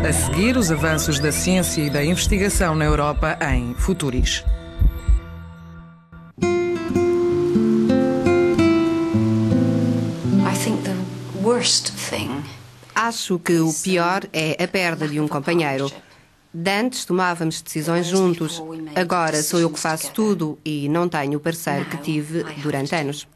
A seguir, os avanços da ciência e da investigação na Europa em Futuris. Acho que o pior é a perda de um companheiro. Dantes tomávamos decisões juntos. Agora sou eu que faço tudo e não tenho o parceiro que tive durante anos.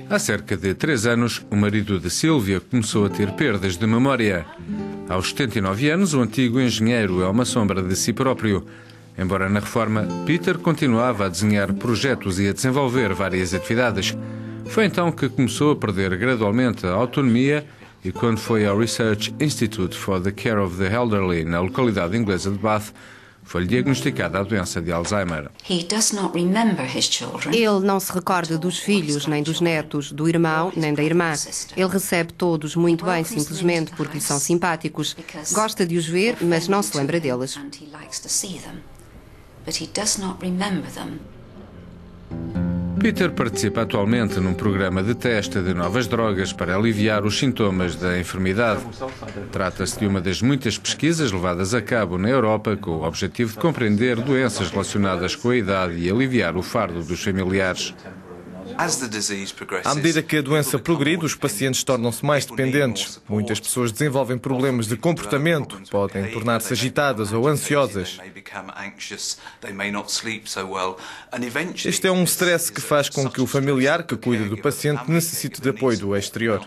Há cerca de 3 anos, o marido de Sílvia começou a ter perdas de memória. Aos 79 anos, o antigo engenheiro é uma sombra de si próprio. Embora na reforma, Peter continuava a desenhar projetos e a desenvolver várias atividades. Foi então que começou a perder gradualmente a autonomia e, quando foi ao Research Institute for the Care of the Elderly, na localidade inglesa de Bath, foi-lhe diagnosticada a doença de Alzheimer. Ele não se recorda dos filhos, nem dos netos, do irmão, nem da irmã. Ele recebe todos muito bem, simplesmente porque lhe são simpáticos. Gosta de os ver, mas não se lembra deles. Peter participa atualmente num programa de teste de novas drogas para aliviar os sintomas da enfermidade. Trata-se de uma das muitas pesquisas levadas a cabo na Europa com o objetivo de compreender doenças relacionadas com a idade e aliviar o fardo dos familiares. À medida que a doença progride, os pacientes tornam-se mais dependentes. Muitas pessoas desenvolvem problemas de comportamento, podem tornar-se agitadas ou ansiosas. Este é um stress que faz com que o familiar que cuida do paciente necessite de apoio do exterior.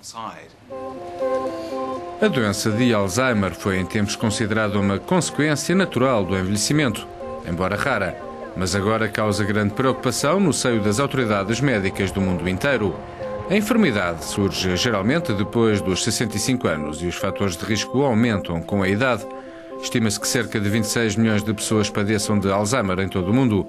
A doença de Alzheimer foi em tempos considerada uma consequência natural do envelhecimento, embora rara. Mas agora causa grande preocupação no seio das autoridades médicas do mundo inteiro. A enfermidade surge geralmente depois dos 65 anos e os fatores de risco aumentam com a idade. Estima-se que cerca de 26 milhões de pessoas padeçam de Alzheimer em todo o mundo.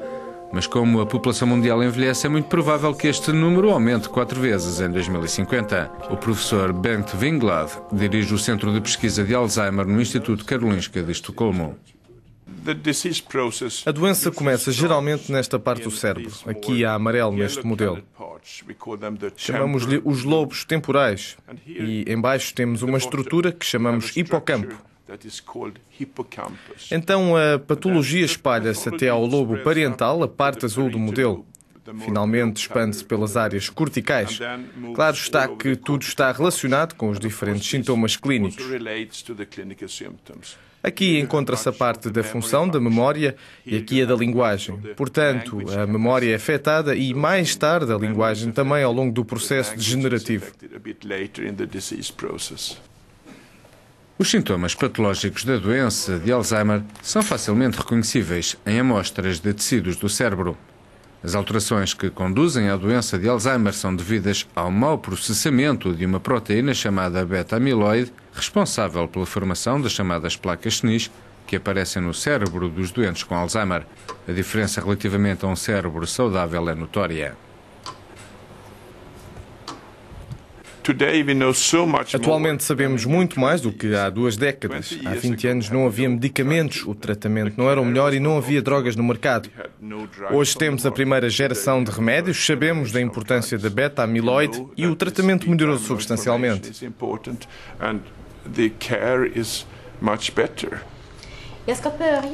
Mas como a população mundial envelhece, é muito provável que este número aumente 4 vezes em 2050. O professor Bengt Winglad dirige o Centro de Pesquisa de Alzheimer no Instituto Karolinska de Estocolmo. A doença começa geralmente nesta parte do cérebro, aqui a amarelo neste modelo. Chamamos-lhe os lobos temporais e embaixo temos uma estrutura que chamamos hipocampo. Então a patologia espalha-se até ao lobo parietal, a parte azul do modelo. Finalmente expande-se pelas áreas corticais. Claro está que tudo está relacionado com os diferentes sintomas clínicos. Aqui encontra-se a parte da função, da memória, e aqui a da linguagem. Portanto, a memória é afetada e, mais tarde, a linguagem também ao longo do processo degenerativo. Os sintomas patológicos da doença de Alzheimer são facilmente reconhecíveis em amostras de tecidos do cérebro. As alterações que conduzem à doença de Alzheimer são devidas ao mau processamento de uma proteína chamada beta-amiloide, responsável pela formação das chamadas placas senis, que aparecem no cérebro dos doentes com Alzheimer. A diferença relativamente a um cérebro saudável é notória. Atualmente sabemos muito mais do que há 2 décadas. Há 20 anos não havia medicamentos, o tratamento não era o melhor e não havia drogas no mercado. Hoje temos a primeira geração de remédios, sabemos da importância da beta-amiloide e o tratamento melhorou substancialmente.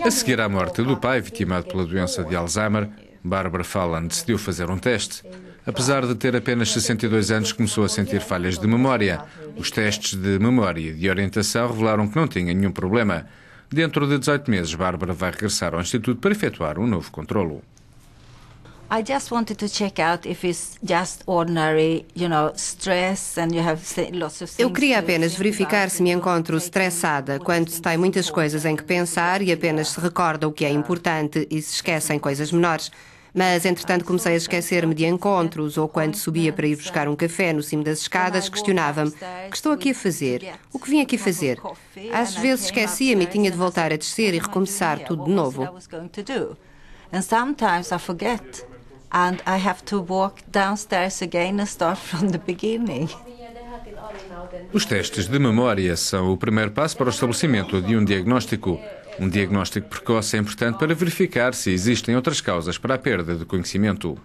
A seguir à morte do pai, vitimado pela doença de Alzheimer, Barbara Fallon decidiu fazer um teste. Apesar de ter apenas 62 anos, começou a sentir falhas de memória. Os testes de memória e de orientação revelaram que não tinha nenhum problema. Dentro de 18 meses, Bárbara vai regressar ao Instituto para efetuar um novo controlo. I just wanted to check out if it's just ordinary, stress and you have lots of things. Eu queria apenas verificar se me encontro estressada quando se tem muitas coisas em que pensar e apenas se recorda o que é importante e se esquecem coisas menores. Mas, entretanto, comecei a esquecer-me de encontros ou quando subia para ir buscar um café no cimo das escadas, questionava-me: o que estou aqui a fazer? O que vim aqui fazer? Às vezes esquecia-me e tinha de voltar a descer e recomeçar tudo de novo. And sometimes I forget and I have to walk downstairs again and start from the beginning. Os testes de memória são o primeiro passo para o estabelecimento de um diagnóstico. Um diagnóstico precoce é importante para verificar se existem outras causas para a perda de conhecimento.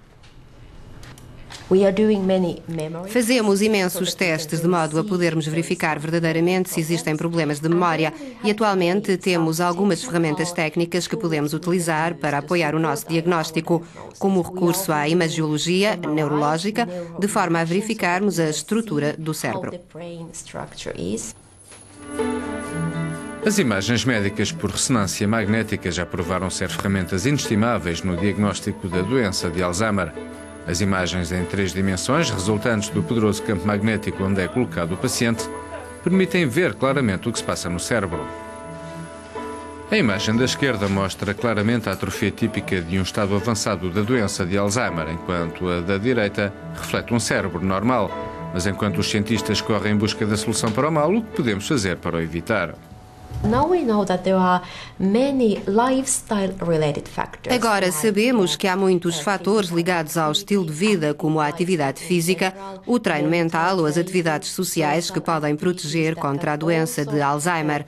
Fazemos imensos testes de modo a podermos verificar verdadeiramente se existem problemas de memória e atualmente temos algumas ferramentas técnicas que podemos utilizar para apoiar o nosso diagnóstico, como o recurso à imagiologia neurológica, de forma a verificarmos a estrutura do cérebro. As imagens médicas por ressonância magnética já provaram ser ferramentas inestimáveis no diagnóstico da doença de Alzheimer. As imagens em 3 dimensões, resultantes do poderoso campo magnético onde é colocado o paciente, permitem ver claramente o que se passa no cérebro. A imagem da esquerda mostra claramente a atrofia típica de um estado avançado da doença de Alzheimer, enquanto a da direita reflete um cérebro normal. Mas enquanto os cientistas correm em busca da solução para o mal, o que podemos fazer para o evitar? Agora sabemos que há muitos fatores ligados ao estilo de vida, como a atividade física, o treino mental ou as atividades sociais que podem proteger contra a doença de Alzheimer.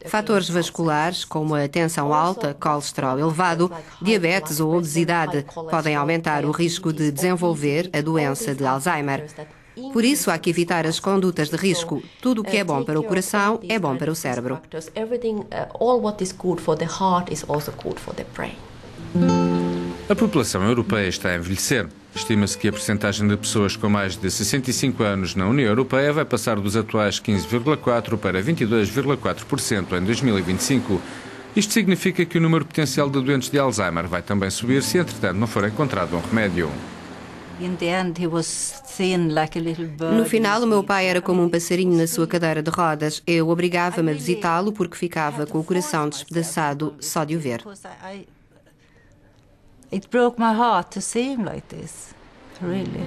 Fatores vasculares, como a tensão alta, colesterol elevado, diabetes ou obesidade, podem aumentar o risco de desenvolver a doença de Alzheimer. Por isso, há que evitar as condutas de risco. Tudo o que é bom para o coração é bom para o cérebro. A população europeia está a envelhecer. Estima-se que a percentagem de pessoas com mais de 65 anos na União Europeia vai passar dos atuais 15,4% para 22,4% em 2025. Isto significa que o número potencial de doentes de Alzheimer vai também subir se, entretanto, não for encontrado um remédio. No final, o meu pai era como um passarinho na sua cadeira de rodas. Eu obrigava-me a visitá-lo porque ficava com o coração despedaçado só de o ver. It broke my heart to see him like this, really.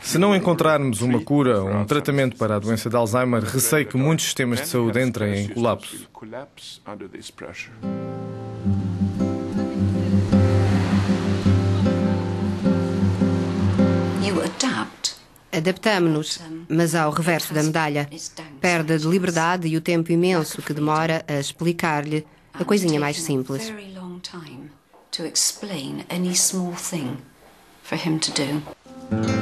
Se não encontrarmos uma cura ou um tratamento para a doença de Alzheimer, receio que muitos sistemas de saúde entrem em colapso. Adaptamos-nos, mas há o reverso da medalha. Perde de liberdade e o tempo imenso que demora a explicar-lhe a coisinha mais simples. To explain any small thing for him to do.